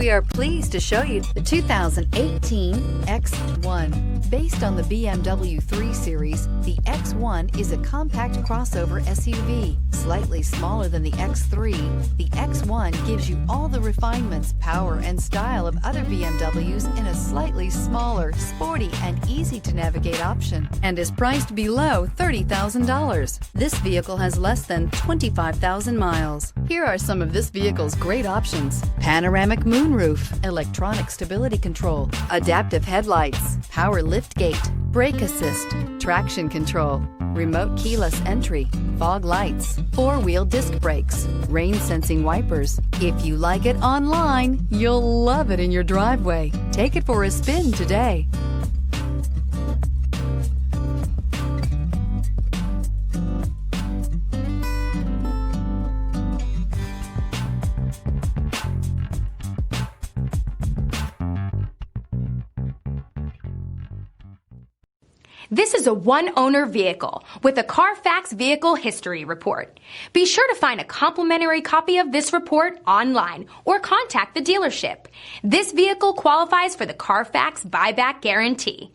We are pleased to show you the 2018 X1. Based on the BMW 3 Series, the X1 is a compact crossover SUV. Slightly smaller than the X3, the X1 gives you all the refinements, power, and style of other BMWs in a slightly smaller, sporty, and easy-to-navigate option, and is priced below $30,000. This vehicle has less than 25,000 miles. Here are some of this vehicle's great options: panoramic moonroof, electronic stability control, adaptive headlights, power liftgate, brake assist, traction control, remote keyless entry, fog lights, four-wheel disc brakes, rain sensing wipers. If you like it online, you'll love it in your driveway. Take it for a spin today. This is a one-owner vehicle with a Carfax Vehicle History Report. Be sure to find a complimentary copy of this report online or contact the dealership. This vehicle qualifies for the Carfax Buyback Guarantee.